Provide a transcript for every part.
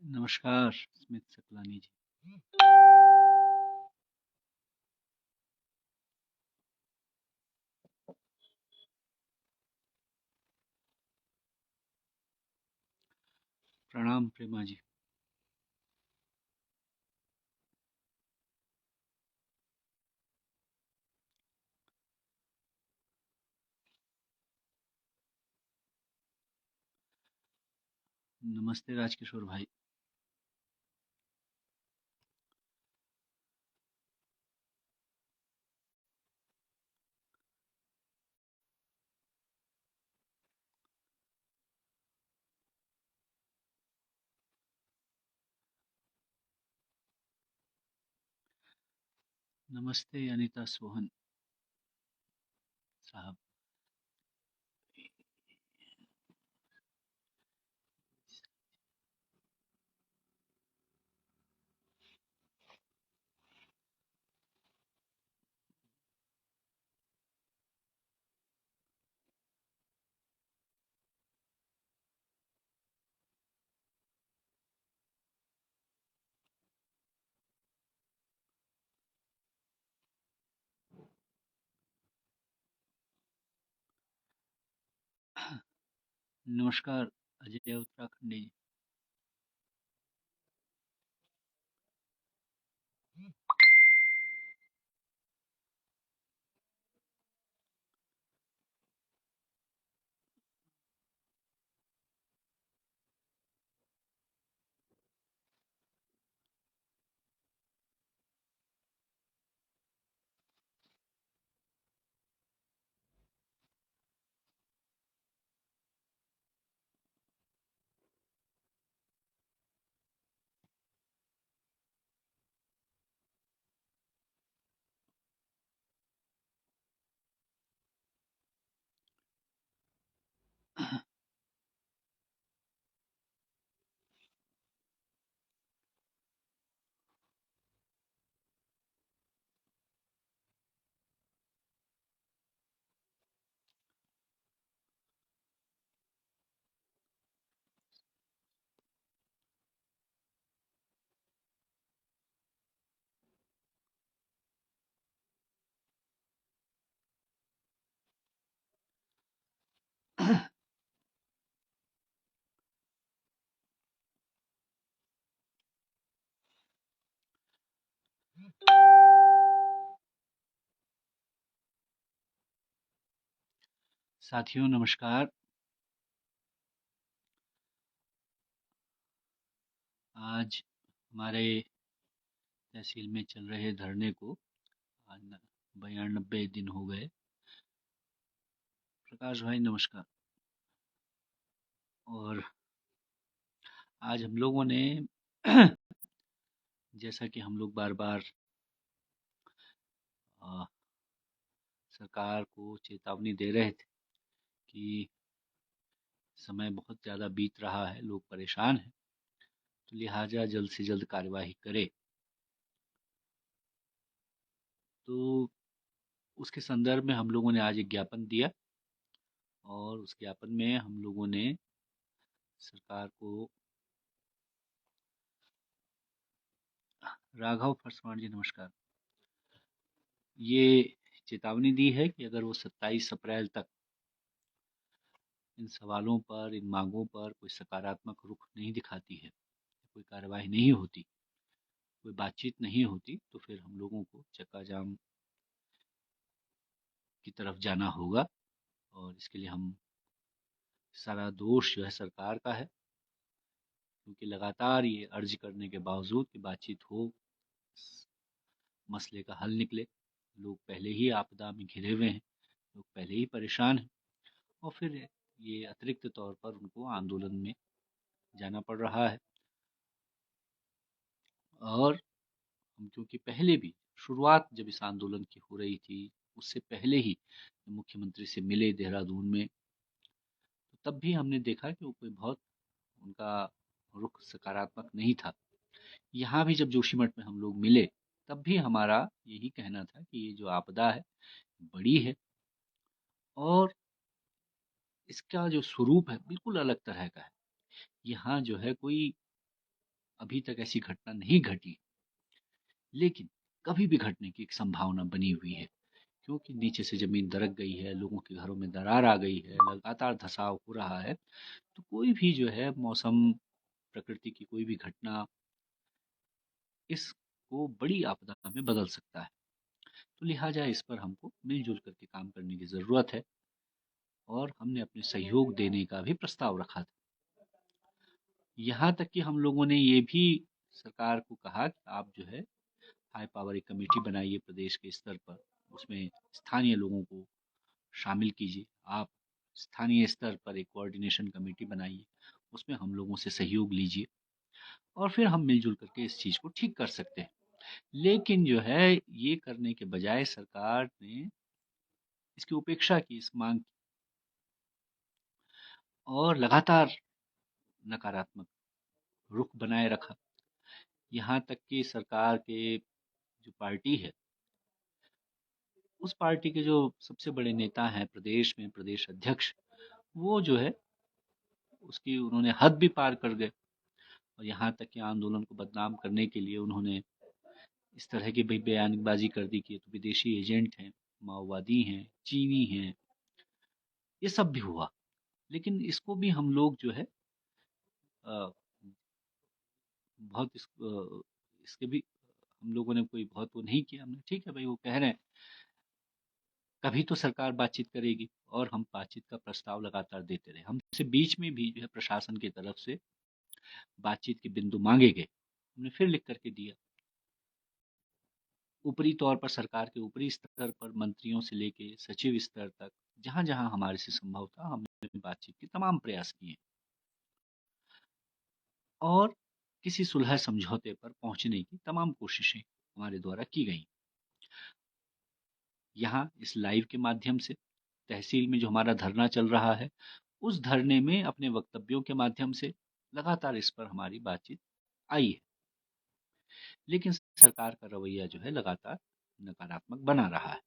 नमस्कार स्मित सकलानी जी। प्रणाम प्रेमा जी। नमस्ते राजकिशोर भाई। नमस्ते अनीता सोहन साहब। नमस्कार अजय उत्तराखंडी जी। साथियों नमस्कार। आज हमारे तहसील में चल रहे धरने को आज 92 दिन हो गए। प्रकाश भाई नमस्कार। और आज हम लोगों ने जैसा कि हम लोग बार बार सरकार को चेतावनी दे रहे थे कि समय बहुत ज़्यादा बीत रहा है, लोग परेशान हैं, तो लिहाजा जल्द से जल्द कार्यवाही करे। तो उसके संदर्भ में हम लोगों ने आज एक ज्ञापन दिया और उस ज्ञापन में हम लोगों ने सरकार को राघव फरसवाण जी नमस्कार, ये चेतावनी दी है कि अगर वो 27 अप्रैल तक इन सवालों पर, इन मांगों पर कोई सकारात्मक रुख नहीं दिखाती है, कोई कार्यवाही नहीं होती, कोई बातचीत नहीं होती, तो फिर हम लोगों को चक्का जाम की तरफ जाना होगा। और इसके लिए हम सारा दोष जो है सरकार का है, क्योंकि लगातार ये अर्ज करने के बावजूद कि बातचीत हो, मसले का हल निकले, लोग पहले ही आपदा में घिरे हुए हैं, लोग पहले ही परेशान हैं, और फिर ये अतिरिक्त तौर पर उनको आंदोलन में जाना पड़ रहा है। और हम क्योंकि पहले भी शुरुआत जब इस आंदोलन की हो रही थी, उससे पहले ही मुख्यमंत्री से मिले देहरादून में, तो तब भी हमने देखा कि वो कोई बहुत उनका रुख सकारात्मक नहीं था। यहाँ भी जब जोशीमठ में हम लोग मिले, तब भी हमारा यही कहना था कि ये जो आपदा है बड़ी है और इसका जो स्वरूप है बिल्कुल अलग तरह का है। यहाँ जो है कोई अभी तक ऐसी घटना नहीं घटी, लेकिन कभी भी घटने की एक संभावना बनी हुई है, क्योंकि नीचे से ज़मीन दरक गई है, लोगों के घरों में दरार आ गई है, लगातार धँसाव हो रहा है। तो कोई भी जो है मौसम, प्रकृति की कोई भी घटना इसको बड़ी आपदा में बदल सकता है। तो लिहाजा इस पर हमको मिलजुल करके काम करने की ज़रूरत है, और हमने अपने सहयोग देने का भी प्रस्ताव रखा था। यहाँ तक कि हम लोगों ने ये भी सरकार को कहा कि आप जो है हाई पावर एक कमेटी बनाइए प्रदेश के स्तर पर, उसमें स्थानीय लोगों को शामिल कीजिए। आप स्थानीय स्तर पर एक कोऑर्डिनेशन कमेटी बनाइए, उसमें हम लोगों से सहयोग लीजिए, और फिर हम मिलजुल करके इस चीज़ को ठीक कर सकते हैं। लेकिन जो है ये करने के बजाय सरकार ने इसकी उपेक्षा की, इस मांग की, और लगातार नकारात्मक रुख बनाए रखा। यहाँ तक कि सरकार के जो पार्टी है, उस पार्टी के जो सबसे बड़े नेता हैं प्रदेश में, प्रदेश अध्यक्ष, वो जो है उसकी उन्होंने हद भी पार कर गए, और यहाँ तक कि आंदोलन को बदनाम करने के लिए उन्होंने इस तरह की भी बयानबाजी कर दी कि ये तो विदेशी एजेंट हैं, माओवादी हैं, चीनी हैं, ये सब भी हुआ। लेकिन इसको भी हम लोग जो है अ, बहुत इसके भी हम लोगों ने कोई बहुत वो नहीं किया। हमने ठीक है भाई, वो कह रहे हैं, कभी तो सरकार बातचीत करेगी, और हम बातचीत का प्रस्ताव लगातार देते रहे। हमसे बीच में भी जो है प्रशासन की तरफ से बातचीत के बिंदु मांगे गए, हमने फिर लिख करके दिया। ऊपरी तौर पर सरकार के ऊपरी स्तर पर मंत्रियों से लेके सचिव स्तर तक जहां जहां हमारे से संभव था, हमने बातचीत के तमाम प्रयास किए, और किसी सुलह समझौते पर पहुंचने की तमाम कोशिशें हमारे द्वारा की गई। यहाँ इस लाइव के माध्यम से तहसील में जो हमारा धरना चल रहा है, उस धरने में अपने वक्तव्यों के माध्यम से लगातार इस पर हमारी बातचीत आई है। लेकिन सरकार का रवैया जो है लगातार नकारात्मक बना रहा है।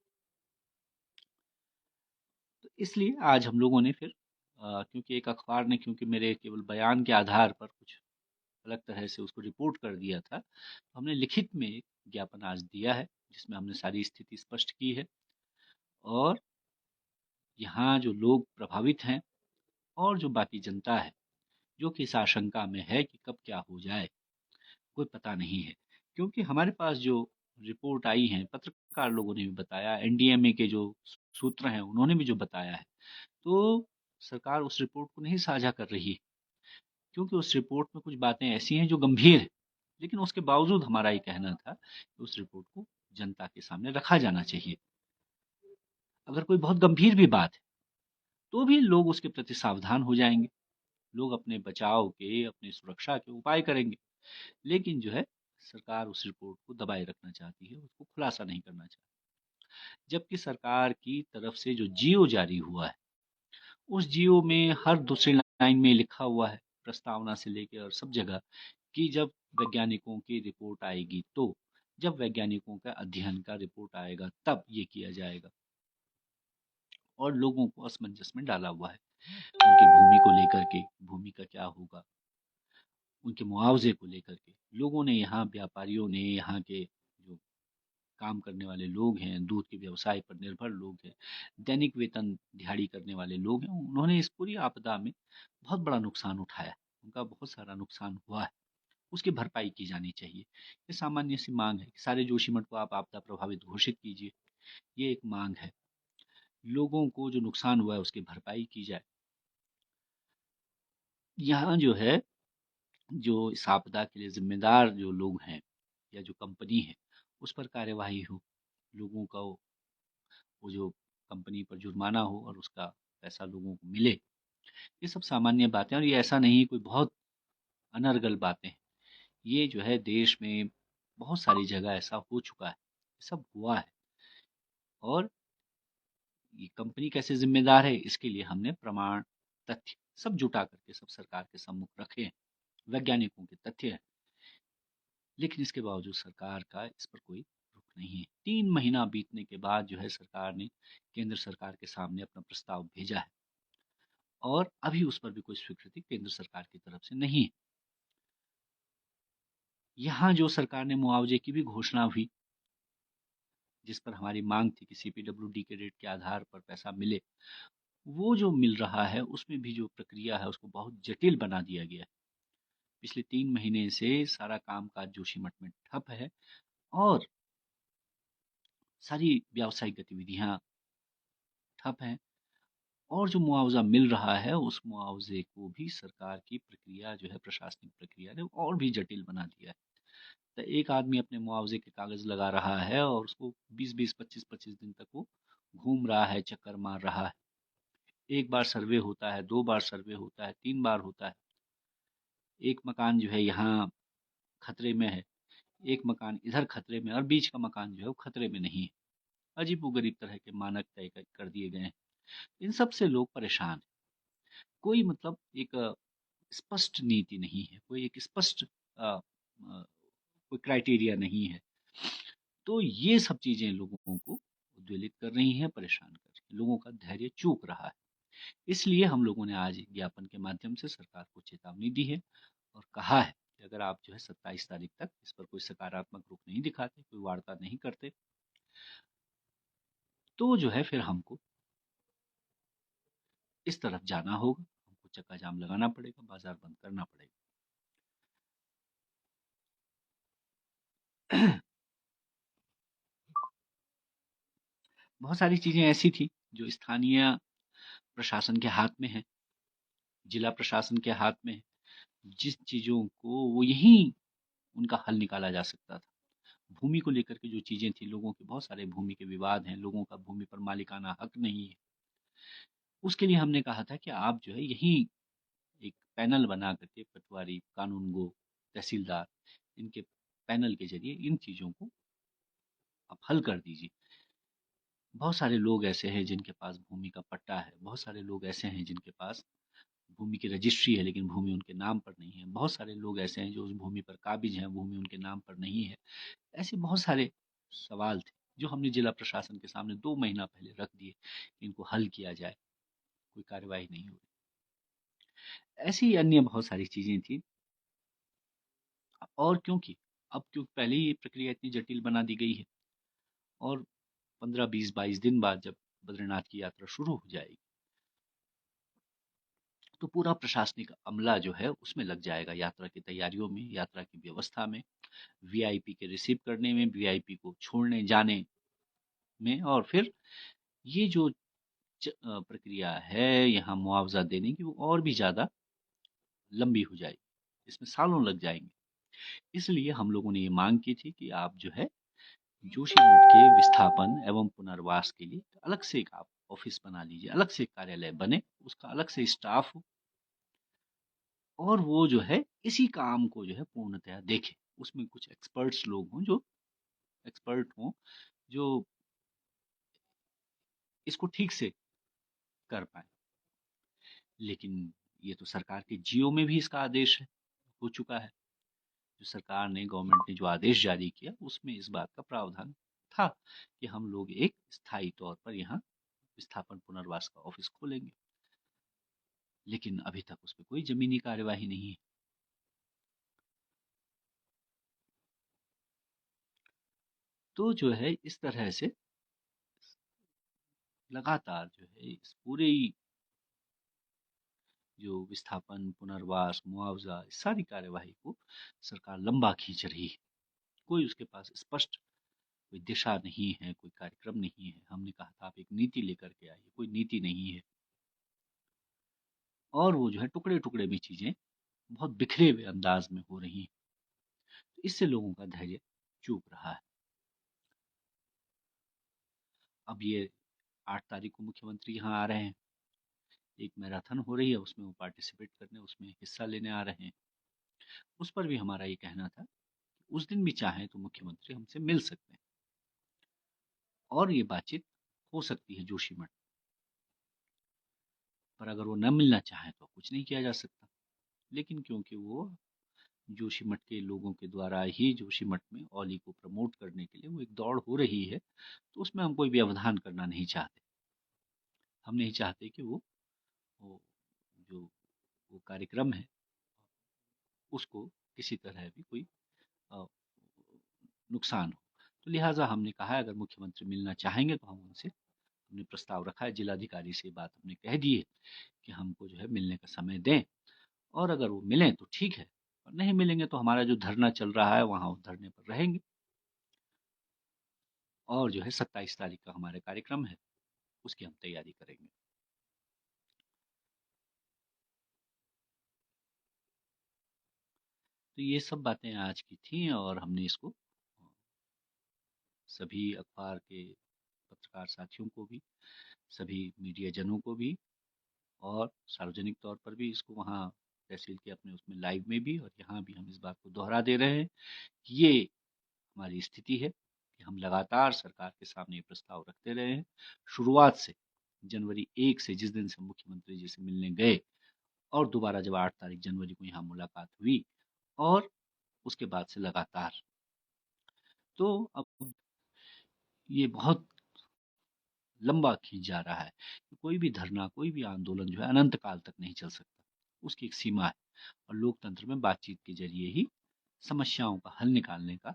तो इसलिए आज हम लोगों ने फिर क्योंकि एक अखबार ने, क्योंकि मेरे केवल बयान के आधार पर कुछ अलग तरह से उसको रिपोर्ट कर दिया था, तो हमने लिखित में एक ज्ञापन आज दिया है, जिसमें हमने सारी स्थिति स्पष्ट की है, और यहाँ जो लोग प्रभावित हैं और जो बाकी जनता है, जो कि इस आशंका में है कि कब क्या हो जाए, कोई पता नहीं है। क्योंकि हमारे पास जो रिपोर्ट आई है, पत्रकार लोगों ने भी बताया, एनडीएमए के जो सूत्र हैं उन्होंने भी जो बताया है, तो सरकार उस रिपोर्ट को नहीं साझा कर रही है, क्योंकि उस रिपोर्ट में कुछ बातें ऐसी हैं जो गंभीर है। लेकिन उसके बावजूद हमारा ये कहना था कि उस रिपोर्ट को जनता के सामने रखा जाना चाहिए। अगर कोई बहुत गंभीर भी बात है, तो भी लोग उसके प्रति सावधान हो जाएंगे, लोग अपने बचाव के, अपनी सुरक्षा के उपाय करेंगे। लेकिन जो है सरकार उस रिपोर्ट को दबाए रखना चाहती है, उसको खुलासा नहीं करना चाहती। जबकि सरकार की तरफ से जो जियो जारी हुआ है, उस जियो में हर दूसरी लाइन में लिखा हुआ है, प्रस्तावना से लेकर और सब जगह, कि जब वैज्ञानिकों की रिपोर्ट आएगी, तो जब वैज्ञानिकों का अध्ययन का रिपोर्ट आएगा तब ये किया जाएगा। और लोगों को असमंजस में डाला हुआ है, उनकी भूमि को लेकर के, भूमि का क्या होगा, उनके मुआवजे को लेकर के। लोगों ने, यहाँ व्यापारियों ने, यहाँ के जो काम करने वाले लोग हैं, दूध के व्यवसाय पर निर्भर लोग हैं, दैनिक वेतन दिहाड़ी करने वाले लोग हैं, उन्होंने इस पूरी आपदा में बहुत बड़ा नुकसान उठाया। उनका बहुत सारा नुकसान हुआ है, उसकी भरपाई की जानी चाहिए। ये सामान्य सी मांग है कि सारे जोशीमठ को आप आपदा प्रभावित घोषित कीजिए, ये एक मांग है। लोगों को जो नुकसान हुआ है उसकी भरपाई की जाए। यहाँ जो है, जो इस आपदा के लिए जिम्मेदार जो लोग हैं या जो कंपनी है, उस पर कार्यवाही हो, लोगों का वो जो कंपनी पर जुर्माना हो और उसका पैसा लोगों को मिले। ये सब सामान्य बातें, और ये ऐसा नहीं कोई बहुत अनर्गल बातें हैं। ये जो है देश में बहुत सारी जगह ऐसा हो चुका है, ये सब हुआ है। और ये कंपनी कैसे जिम्मेदार है, इसके लिए हमने प्रमाण, तथ्य सब जुटा करके सब सरकार के सम्मुख रखे हैं, वैज्ञानिकों के तथ्य हैं। लेकिन इसके बावजूद सरकार का इस पर कोई रुख नहीं है। 3 महीना बीतने के बाद जो है सरकार ने केंद्र सरकार के सामने अपना प्रस्ताव भेजा है, और अभी उस पर भी कोई स्वीकृति केंद्र सरकार की तरफ से नहीं है। यहाँ जो सरकार ने मुआवजे की भी घोषणा हुई, जिस पर हमारी मांग थी कि सीपीडब्ल्यूडी के रेट के आधार पर पैसा मिले, वो जो मिल रहा है उसमें भी जो प्रक्रिया है उसको बहुत जटिल बना दिया गया है। पिछले 3 महीने से सारा कामकाज जोशीमठ में ठप है और सारी व्यावसायिक गतिविधियां ठप हैं, और जो मुआवजा मिल रहा है उस मुआवजे को भी सरकार की प्रक्रिया जो है, प्रशासनिक प्रक्रिया ने और भी जटिल बना दिया है। तो एक आदमी अपने मुआवजे के कागज लगा रहा है और उसको 20-20, 25-25 दिन तक वो घूम रहा है, चक्कर मार रहा है। एक बार सर्वे होता है, 2 बार सर्वे होता है, 3 बार होता है। एक मकान जो है यहाँ खतरे में है, एक मकान इधर खतरे में, और बीच का मकान जो है वो खतरे में नहीं है। अजीबोगरीब तरह के मानक तय कर दिए गए हैं। इन सब से लोग परेशान हैं। कोई मतलब एक स्पष्ट नीति नहीं है, कोई एक स्पष्ट कोई क्राइटेरिया नहीं है। तो ये सब चीजें लोगों को उद्वेलित कर रही हैं, परेशान कर रही हैं, लोगों का धैर्य चूक रहा है। इसलिए हम लोगों ने आज ज्ञापन के माध्यम से सरकार को चेतावनी दी है और कहा है कि अगर आप जो है 27 तारीख तक इस पर कोई सकारात्मक रुख नहीं दिखाते, कोई वार्ता नहीं करते, तो जो है फिर हमको इस तरफ जाना होगा, हमको चक्का जाम लगाना पड़ेगा, बाजार बंद करना पड़ेगा। बहुत सारी चीजें ऐसी थी जो स्थानीय प्रशासन के हाथ में है, जिला प्रशासन के हाथ में है, जिस चीजों को वो यहीं उनका हल निकाला जा सकता था। भूमि को लेकर के जो चीजें थी, लोगों के बहुत सारे भूमि के विवाद हैं, लोगों का भूमि पर मालिकाना हक नहीं है। उसके लिए हमने कहा था कि आप जो है यहीं एक पैनल बना करके, पटवारी, कानूनगो, तहसीलदार, इनके पैनल के जरिए इन चीजों को आप हल कर दीजिए। बहुत सारे लोग ऐसे हैं जिनके पास भूमि का पट्टा है, बहुत सारे लोग ऐसे हैं जिनके पास भूमि की रजिस्ट्री है लेकिन भूमि उनके नाम पर नहीं है, बहुत सारे लोग ऐसे हैं जो उस भूमि पर काबिज हैं, भूमि उनके नाम पर नहीं है। ऐसे बहुत सारे सवाल थे जो हमने जिला प्रशासन के सामने 2 महीना पहले रख दिए कि इनको हल किया जाए, कोई कार्यवाही नहीं हुई। ऐसी अन्य बहुत सारी चीजें थी। और क्योंकि अब क्योंकि पहले ही ये प्रक्रिया इतनी जटिल बना दी गई है, और 15, 20, 22 दिन बाद जब बद्रीनाथ की यात्रा शुरू हो जाएगी तो पूरा प्रशासनिक अमला जो है उसमें लग जाएगा, यात्रा की तैयारियों में, यात्रा की व्यवस्था में, वीआईपी के रिसीव करने में, वीआईपी को छोड़ने जाने में, और फिर ये जो प्रक्रिया है यहाँ मुआवजा देने की, वो और भी ज़्यादा लंबी हो जाएगी, इसमें सालों लग जाएंगे। इसलिए हम लोगों ने ये मांग की थी कि आप जो है जोशीमठ के विस्थापन एवं पुनर्वास के लिए अलग से एक आप ऑफिस बना लीजिए, अलग से एक कार्यालय बने, उसका अलग से स्टाफ हो, और वो जो है इसी काम को जो है पूर्णतया देखे। उसमें कुछ एक्सपर्ट्स लोग हों, जो एक्सपर्ट हों, जो इसको ठीक से कर पाए। लेकिन ये तो सरकार के जियो में भी इसका आदेश है, हो चुका है। जो सरकार ने, गवर्नमेंट ने जो आदेश जारी किया उसमें इस बात का प्रावधान था कि हम लोग एक स्थायी तौर पर यहाँ विस्थापन पुनर्वास का ऑफिस खोलेंगे, लेकिन अभी तक उस पर कोई जमीनी कार्यवाही नहीं है। तो जो है इस तरह से लगातार जो है इस पूरे जो विस्थापन, पुनर्वास, मुआवजा, इस सारी कार्यवाही को सरकार लंबा खींच रही है। कोई उसके पास स्पष्ट कोई दिशा नहीं है, कोई कार्यक्रम नहीं है। हमने कहा था आप एक नीति लेकर के आइए, कोई नीति नहीं है, और वो जो है टुकड़े टुकड़े में चीजें बहुत बिखरे हुए अंदाज में हो रही हैं। तो इससे लोगों का धैर्य चूक रहा है। अब ये 8 तारीख को मुख्यमंत्री यहाँ आ रहे हैं, एक मैराथन हो रही है, उसमें वो पार्टिसिपेट करने, उसमें हिस्सा लेने आ रहे हैं। उस पर भी हमारा ये कहना था कि उस दिन भी चाहें तो मुख्यमंत्री हमसे मिल सकते हैं और ये बातचीत हो सकती है जोशीमठ। पर अगर वो न मिलना चाहें तो कुछ नहीं किया जा सकता। लेकिन क्योंकि वो जोशीमठ के लोगों के द्वारा ही जोशीमठ में औली को प्रमोट करने के लिए वो एक दौड़ हो रही है, तो उसमें हम कोई व्यवधान करना नहीं चाहते। हम नहीं चाहते कि वो जो वो कार्यक्रम है उसको किसी तरह भी कोई अ, नुकसान हो। तो लिहाजा हमने कहा अगर मुख्यमंत्री मिलना चाहेंगे तो हम उनसे, हमने प्रस्ताव रखा है, जिलाधिकारी से बात हमने कह दी है कि हमको जो है मिलने का समय दें, और अगर वो मिलें तो ठीक है, और नहीं मिलेंगे तो हमारा जो धरना चल रहा है वहाँ उस धरने पर रहेंगे। और जो है 27 तारीख का हमारा कार्यक्रम है, उसकी हम तैयारी करेंगे। तो ये सब बातें आज की थी, और हमने इसको सभी अखबार के पत्रकार साथियों को भी, सभी मीडिया जनों को भी, और सार्वजनिक तौर पर भी इसको वहाँ तहसील के अपने उसमें लाइव में भी और यहाँ भी हम इस बात को दोहरा दे रहे हैं कि ये हमारी स्थिति है कि हम लगातार सरकार के सामने ये प्रस्ताव रखते रहे हैं, शुरुआत से, जनवरी 1 से, जिस दिन से मुख्यमंत्री जी से मिलने गए, और दोबारा जब 8 तारीख जनवरी को यहाँ मुलाकात हुई, और उसके बाद से लगातार। तो अब ये बहुत लंबा खींच जा रहा है कि कोई भी धरना, कोई भी आंदोलन जो है अनंत काल तक नहीं चल सकता, उसकी एक सीमा है, और लोकतंत्र में बातचीत के जरिए ही समस्याओं का हल निकालने का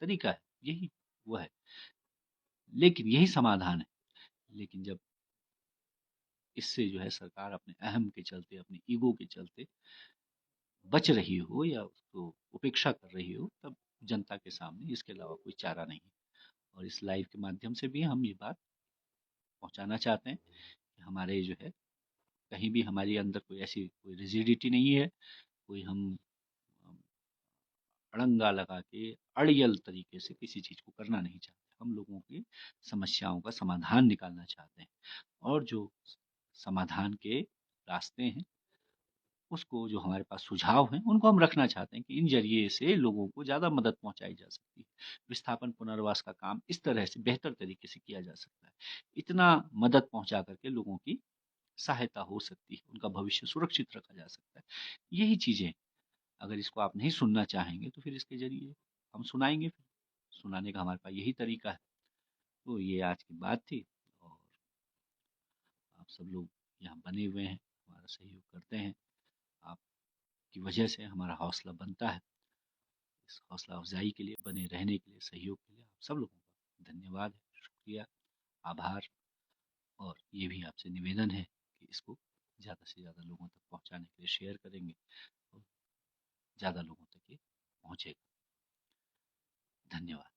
तरीका है, यही वो है, लेकिन यही समाधान है। लेकिन जब इससे जो है सरकार अपने अहम के चलते, अपने ईगो के चलते बच रही हो या उसको उपेक्षा कर रही हो, तब जनता के सामने इसके अलावा कोई चारा नहीं है। और इस लाइव के माध्यम से भी हम ये बात पहुंचाना चाहते हैं कि हमारे जो है, कहीं भी हमारे अंदर कोई ऐसी कोई रिजिडिटी नहीं है, कोई हम अड़ंगा लगा के अड़ियल तरीके से किसी चीज़ को करना नहीं चाहते। हम लोगों की समस्याओं का समाधान निकालना चाहते हैं, और जो समाधान के रास्ते हैं, उसको, जो हमारे पास सुझाव हैं, उनको हम रखना चाहते हैं कि इन जरिए से लोगों को ज़्यादा मदद पहुंचाई जा सकती है। विस्थापन पुनर्वास का काम इस तरह से बेहतर तरीके से किया जा सकता है। इतना मदद पहुंचा करके लोगों की सहायता हो सकती है, उनका भविष्य सुरक्षित रखा जा सकता है। यही चीज़ें, अगर इसको आप नहीं सुनना चाहेंगे तो फिर इसके ज़रिए हम सुनाएँगे फिर। सुनाने का हमारे पास यही तरीका है। तो ये आज की बात थी, और आप सब लोग यहाँ बने हुए हैं, हमारा सहयोग करते हैं। आपकी वजह से हमारा हौसला बनता है। इस हौसला अफ़ज़ाई के लिए, बने रहने के लिए, सहयोग के लिए आप सब लोगों का धन्यवाद है, शुक्रिया, आभार। और ये भी आपसे निवेदन है कि इसको ज़्यादा से ज़्यादा लोगों तक पहुँचाने के लिए शेयर करेंगे, तो ज़्यादा लोगों तक ये पहुँचेगा। धन्यवाद।